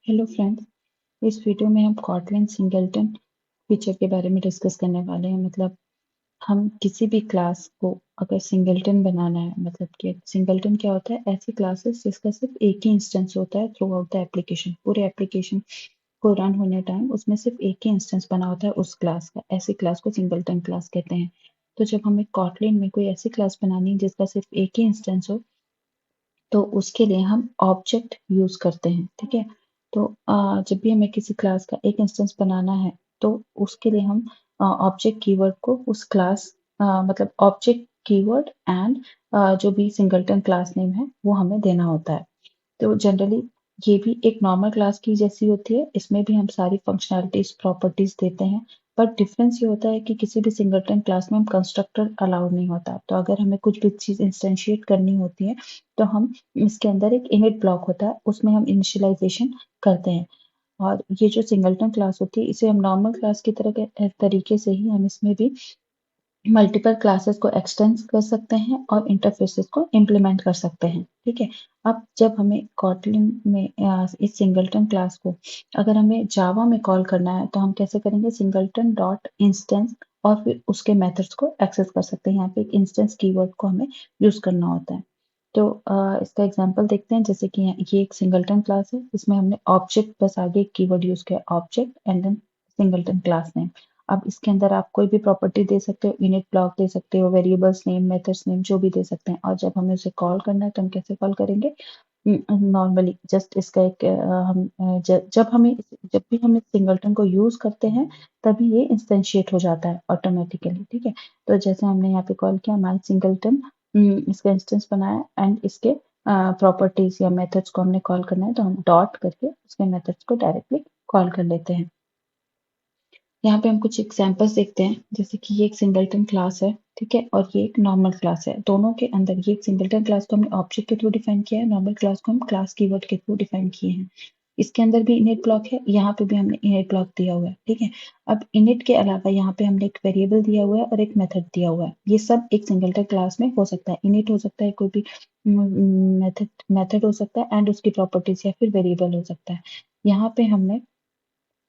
Hello friends, इस video में हम कॉटलिन सिंगलटन फीचर के बारे में डिस्कस करने वाले हैं। मतलब हम किसी भी क्लास को अगर सिंगलटन बनाना है, मतलब कि सिंगलटन क्या होता है, ऐसी क्लासेस जिसका सिर्फ एक ही इंस्टेंस होता है थ्रू आउट द एप्लीकेशन। पूरे एप्लीकेशन को रन होने टाइम उसमें सिर्फ एक ही इंस्टेंस बना होता है उस क्लास का। ऐसी क्लास को सिंगलटन क्लास कहते हैं। तो जब हमें कॉटलिन में कोई ऐसी क्लास बनानी है जिसका सिर्फ एक ही इंस्टेंस हो, तो उसके लिए हम ऑब्जेक्ट यूज करते हैं। ठीक है। तो जब भी हमें किसी क्लास का एक इंस्टेंस बनाना है, तो उसके लिए हम ऑब्जेक्ट कीवर्ड को उस क्लास, मतलब ऑब्जेक्ट कीवर्ड एंड जो भी सिंगलटन क्लास नेम है वो हमें देना होता है। तो जनरली ये भी एक नॉर्मल क्लास की जैसी होती है। इसमें भी हम सारी फंक्शनैलिटीज प्रॉपर्टीज देते हैं। बट डिफरेंस ये होता है कि किसी भी सिंगलटन क्लास में हम कंस्ट्रक्टर अलाउड नहीं होता। तो अगर हमें कुछ भी चीज इंस्टेंशिएट करनी होती है, तो हम इसके अंदर एक इनिट ब्लॉक होता है, उसमें हम इनिशियलाइजेशन करते हैं। और ये जो सिंगलटन क्लास होती है, इसे हम नॉर्मल क्लास की तरह के तरीके से ही हम इसमें भी मल्टीपल क्लासेस को एक्सटेंड कर सकते हैं और इंटरफेसेस को इम्प्लीमेंट कर सकते हैं। ठीक है। अब जब हमें कॉटलिन में इस सिंगलटन क्लास को अगर हमें जावा में कॉल करना है, तो हम कैसे करेंगे? सिंगलटन डॉट इंस्टेंस और फिर उसके मेथड्स को एक्सेस कर सकते हैं। यहाँ पे एक इंस्टेंस कीवर्ड को हमें यूज करना होता है। तो इसका एग्जांपल देखते हैं। जैसे कि ये एक सिंगलटन क्लास है, इसमें हमने ऑब्जेक्ट बस आगे एक कीवर्ड यूज किया, object and then singleton class name. अब इसके अंदर आप कोई भी प्रॉपर्टी दे सकते हो, इनिट ब्लॉक दे सकते हो, वेरिएबल्स नेम, मेथड्स नेम, जो भी दे सकते हैं। और जब हमें उसे कॉल करना है तो हम कैसे कॉल करेंगे? नॉर्मली जस्ट इसका एक जब भी हम इस सिंगलटन को यूज करते हैं, तभी ये इंस्टेंशिएट हो जाता है ऑटोमेटिकली। ठीक है। तो जैसे हमने यहाँ पे कॉल किया माई सिंगलटन, इसका इंस्टेंस बनाया एंड इसके प्रॉपर्टीज या मेथड्स को हमने कॉल करना है, तो हम डॉट करके उसके मेथड्स को डायरेक्टली कॉल कर लेते हैं। यहाँ पे हम कुछ एग्जांपल्स देखते हैं। जैसे कि ये एक सिंगलटन क्लास है, ठीक है, और ये एक नॉर्मल क्लास है। दोनों के अंदर ये एक सिंगलटन क्लास को हमने ऑब्जेक्ट के थ्रू डिफाइन किया है, नॉर्मल क्लास को हम क्लास कीवर्ड के थ्रू डिफाइन किए हैं। इसके अंदर भी इनिट ब्लॉक है, यहाँ पे भी हमने इनिट ब्लॉक दिया हुआ है। ठीक है। अब इनिट के अलावा यहाँ पे हमने एक वेरिएबल दिया हुआ है और एक मेथड दिया हुआ है। ये सब एक सिंगलटन क्लास में हो सकता है। इनिट हो सकता है, कोई भी मेथड मेथड हो सकता है, एंड उसकी प्रॉपर्टीज या फिर वेरिएबल हो सकता है। यहाँ पे हमने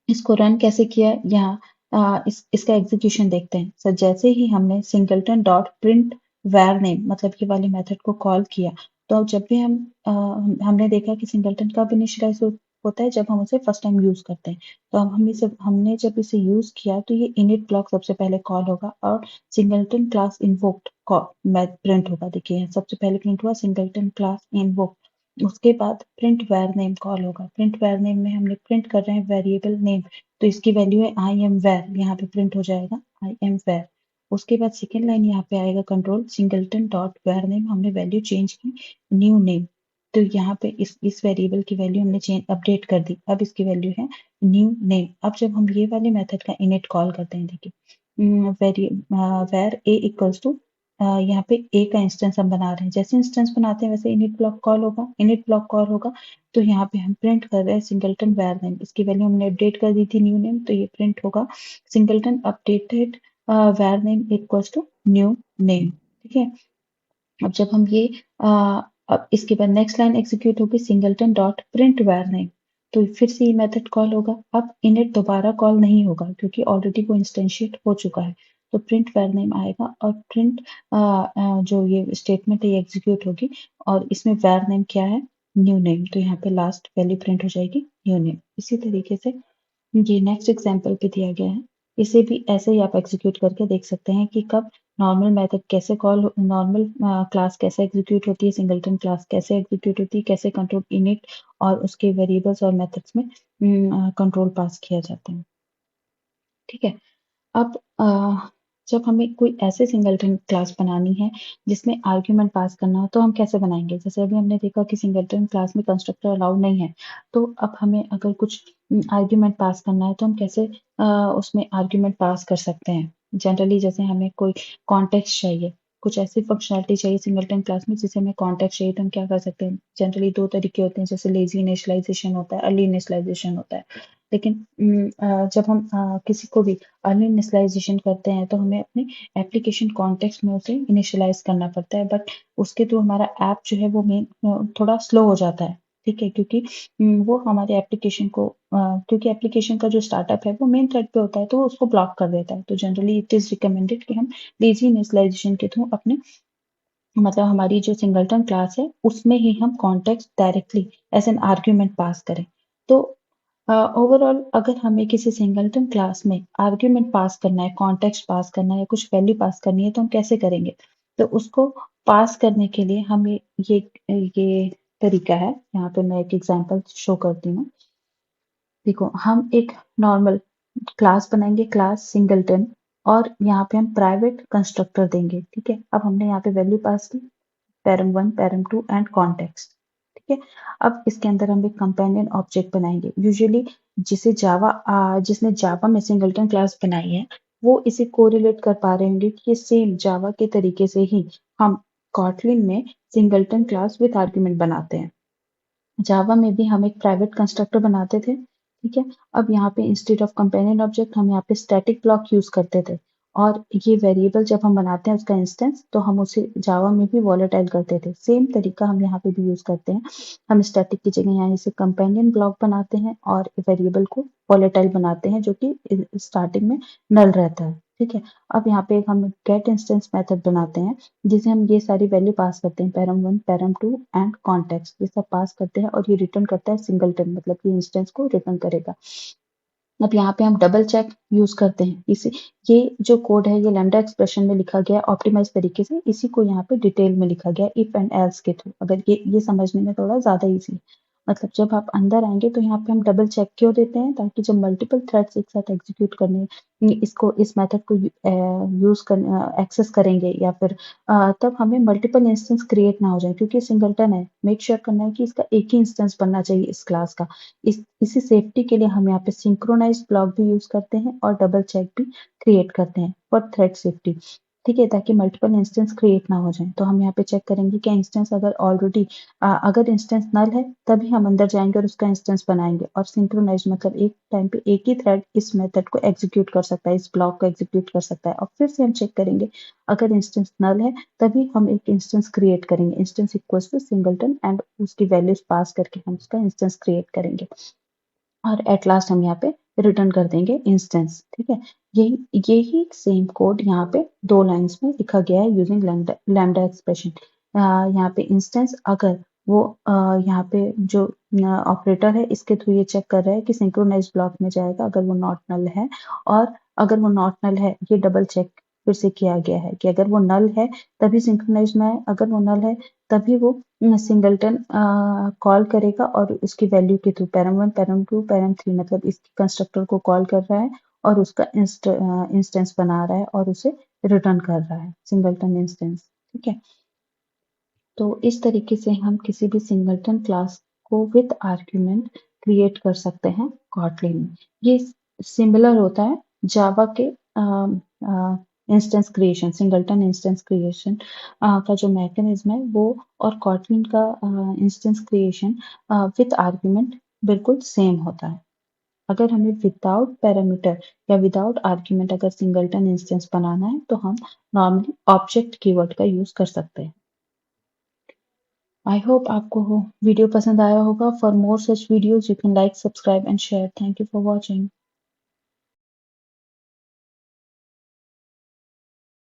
इसको रन कैसे किया, यहाँ इसका एग्जीक्यूशन देखते हैं। सो जैसे ही हमने singleton dot print var name, मतलब ये वाले मेथड को कॉल किया, तो अब जब भी हमने देखा कि सिंगलटन कब इनिशियलाइज होता है, जब हम उसे फर्स्ट टाइम यूज करते हैं। तो अब हमने जब इसे यूज किया, तो ये इनिट ब्लॉक सबसे पहले कॉल होगा और सिंगलटन क्लास इन्वोक्ड प्रिंट होगा। देखिए यहाँ सबसे पहले प्रिंट हुआ सिंगलटन क्लास इन्वोक्ड। उसके बाद प्रिंट वैर नेम कॉल होगा। प्रिंट वैर नेम में हमने प्रिंट कर रहे हैं वेरिएबल नेम, तो इसकी वैल्यू है आई एम वेर, यहाँ पे प्रिंट हो जाएगा आई एम वेर। उसके बाद सेकेंड लाइन यहाँ पे आएगा control singleton dot var name, हमने वैल्यू चेंज की न्यू नेम। तो यहाँ पे इस वेरिएबल की वैल्यू हमने चेंज अपडेट कर दी, अब इसकी वैल्यू है न्यू नेम। अब जब हम ये वाले मेथड का इनिट कॉल करते हैं, देखिए वेर ए इक्वल्स टू, यहाँ पे ए का इंस्टेंस हम बना रहे हैं। जैसे इंस्टेंस बनाते हैं वैसे इनिट ब्लॉक कॉल होगा, इनिट ब्लॉक कॉल होगा। तो यहाँ पे हम प्रिंट कर रहे हैं सिंगलटन वैर नेम, इसकी वैल्यू हमने अपडेट कर दी थी न्यू नेम, तो ये प्रिंट होगा singleton updated var name equals to new name. ठीक है। अब जब हम ये अब इसके बाद नेक्स्ट लाइन एग्जीक्यूट होगी singleton dot print var name, तो फिर से ये मेथड कॉल होगा। अब इनिट दोबारा कॉल नहीं होगा क्योंकि ऑलरेडी वो इंस्टेंशिएट हो चुका है। तो प्रिंट वैर नेम आएगा और प्रिंट जो ये स्टेटमेंट है ये एग्जीक्यूट होगी, और इसमें वैर नेम क्या है? New name. तो यहाँ पे लास्ट वैल्यू प्रिंट हो जाएगी न्यू नेम। इसी तरीके से ये नेक्स्ट एग्जाम्पल पे दिया गया है। इसे भी ऐसे ही आप एग्जीक्यूट करके देख सकते हैं कि कब नॉर्मल मेथड कैसे कॉल, नॉर्मल क्लास कैसे एग्जीक्यूट होती है, सिंगलटन क्लास कैसे एग्जीक्यूट होती है, कैसे कंट्रोल इनिट और उसके वेरिएबल्स और मेथड्स में कंट्रोल पास किया जाता है। ठीक है। अब जब हमें कोई ऐसे सिंगलटन क्लास बनानी है जिसमें आर्ग्यूमेंट पास करना हो, तो हम कैसे बनाएंगे? जैसे अभी हमने देखा कि सिंगलटन क्लास में कंस्ट्रक्टर अलाउड नहीं है। तो अब हमें अगर कुछ आर्ग्यूमेंट पास करना है, तो हम कैसे उसमें आर्ग्यूमेंट पास कर सकते हैं? जनरली जैसे हमें कोई कॉन्टेक्स्ट चाहिए, कुछ ऐसी फंक्शनैलिटी चाहिए सिंगलटन क्लास में जिसे हमें कॉन्टेक्स्ट चाहिए, तो हम क्या कर सकते हैं? जनरली दो तरीके होते हैं, जैसे लेजी इनिशियलाइजेशन होता है, अर्ली इनिशियलाइजेशन होता है। लेकिन जब हम किसी को भी अर्ली इनिशियलाइजेशन करते हैं, तो हमें अपने एप्लीकेशन कॉन्टेक्स्ट में उसे इनिशियलाइज करना पड़ता है, बट उसके थ्रू हमारा ऐप जो है वो मेन थोड़ा स्लो हो जाता है। ठीक है, क्योंकि वो हमारे एप्लीकेशन को क्योंकि एप्लीकेशन का जो स्टार्टअप है वो मेन थ्रेड पे होता है, तो वो उसको ब्लॉक कर देता है। तो जनरली इट इज रिकमेंडेड कि हम लेजी इनिशियलाइजेशन के थ्रू अपने मतलब हमारी जो सिंगलटन क्लास है उसमें ही हम context directly as an argument pass करें। तो ओवरऑल अगर हमें किसी सिंगलटन क्लास में आर्ग्यूमेंट पास करना है, कॉन्टेक्स्ट पास करना है या कुछ वैल्यू पास करनी है तो हम कैसे करेंगे? तो उसको पास करने के लिए हमें ये तरीका है। यहाँ पे मैं एक एग्जांपल शो करती हूँ। देखो, हम एक नॉर्मल क्लास बनाएंगे, क्लास सिंगलटन, और यहाँ पे हम प्राइवेट कंस्ट्रक्टर देंगे। ठीक है, अब हमने यहाँ पे वैल्यू पास की पैरम 1 पैरम 2 एंड कॉन्टेक्स्ट। ठीक है, अब इसके अंदर हम एक कंपेनियन ऑब्जेक्ट बनाएंगे। यूजुअली जिसने जावा में सिंगलटन क्लास बनाई है वो इसे कोरिलेट कर पा रहे होंगे कि ये सेम जावा के तरीके से ही हम कॉटलिन में सिंगलटन क्लास विथ आर्ग्यूमेंट बनाते हैं। जावा में भी हम एक प्राइवेट कंस्ट्रक्टर बनाते थे। ठीक है, अब यहाँ पे इंस्टेड ऑफ कंपेनियन ऑब्जेक्ट हम यहाँ पे स्टैटिक ब्लॉक यूज करते थे, और ये वेरिएबल जब हम बनाते हैं उसका इंस्टेंस तो हम उसे जावा में भी वॉलेटाइल करते थे। सेम तरीका हम यहाँ पे भी यूज करते हैं। हम स्टैटिक की जगह यहाँ से कंपेनियन ब्लॉक बनाते हैं और वेरिएबल को वॉलेटाइल बनाते हैं जो कि स्टार्टिंग में नल रहता है। ठीक है, अब यहाँ पे हम गेट इंस्टेंस मेथड बनाते हैं जिसे हम ये सारी वैल्यू पास करते हैं, पैरम 1 पैरम 2 एंड कॉन्टेक्स्ट, ये सब पास करते हैं और ये रिटर्न करता है सिंगलटन, मतलब कि इंस्टेंस को रिटर्न करेगा। अब यहाँ पे हम डबल चेक यूज करते हैं। इसे ये जो कोड है ये लैम्डा एक्सप्रेशन में लिखा गया है ऑप्टिमाइज तरीके से, इसी को यहाँ पे डिटेल में लिखा गया है इफ एंड एल्स के थ्रू। अगर ये समझने में थोड़ा ज्यादा इजी है। मतलब जब आप अंदर आएंगे तो यहाँ पे हम डबल चेक क्यों देते हैं, ताकि जब मल्टीपल थ्रेड्स एक साथ एग्जीक्यूट करने इसको इस मेथड को यूज कर एक्सेस करेंगे या फिर तब हमें मल्टीपल इंस्टेंस क्रिएट ना हो जाए, क्योंकि सिंगलटन है। मेक श्योर करना है कि इसका एक ही इंस्टेंस बनना चाहिए इस क्लास का। इसी सेफ्टी के लिए हम यहाँ पे सिंक्रोनाइज ब्लॉक भी यूज करते हैं और डबल चेक भी क्रिएट करते हैं फॉर थ्रेड सेफ्टी। ठीक है, ताकि मल्टीपल इंस्टेंस क्रिएट ना हो जाए। तो हम यहाँ पे चेक करेंगे कि इंस्टेंस अगर इंस्टेंस नल है तभी हम अंदर जाएंगे और उसका इंस्टेंस बनाएंगे। और सिंक्रोनाइज मतलब एक टाइम पे एक ही थ्रेड इस मेथड को एग्जीक्यूट कर सकता है, इस ब्लॉक को एग्जीक्यूट कर सकता है। और फिर से हम चेक करेंगे अगर इंस्टेंस नल है तभी हम एक इंस्टेंस क्रिएट करेंगे, instance equals to singleton, and उसकी वैल्यूज पास करके हम उसका इंस्टेंस क्रिएट करेंगे और एट लास्ट हम यहाँ पे रिटर्न कर देंगे इंस्टेंस। ठीक है, यही सेम कोड यहाँ पे 2 लाइन्स में लिखा गया है यूजिंग लैम्डा एक्सप्रेशन। यहाँ पे इंस्टेंस अगर वो यहाँ पे जो ऑपरेटर है इसके थ्रू ये चेक कर रहा है कि सिंक्रोनाइज ब्लॉक में जाएगा अगर वो नॉट नल है, और अगर वो नॉट नल है ये डबल चेक फिर से किया गया है कि अगर वो नल है तभी सिंक्रोनाइज में आए, अगर वो नल है तभी वो सिंगलटन कॉल करेगा और उसकी वैल्यू के थ्रू पैरम 1 पैरम 2 पैरम 3 मतलब इस कंस्ट्रक्टर को कॉल कर रहा है और उसका इंस्टेंस बना रहा है और उसे रिटर्न कर रहा है सिंगलटन इंस्टेंस। ठीक है, तो इस तरीके से हम किसी भी सिंगलटन क्लास को विद आर्ग्यूमेंट क्रिएट कर सकते हैं कॉटलिन में। ये सिमिलर होता है जावा के instance creation, singleton instance creation का जो मैकेनिज्म है वो, और कॉटलिन का इंस्टेंस क्रिएशन विद आर्ग्यूमेंट बिल्कुल सेम होता है। अगर हमें विदाउट पैरामीटर या विदाउट आर्ग्यूमेंट अगर सिंगलटन इंस्टेंस बनाना है तो हम नॉर्मली ऑब्जेक्ट कीवर्ड का यूज कर सकते हैं। आई होप आपको वीडियो पसंद आया होगा। For more such videos you can like, subscribe and share. Thank you for watching.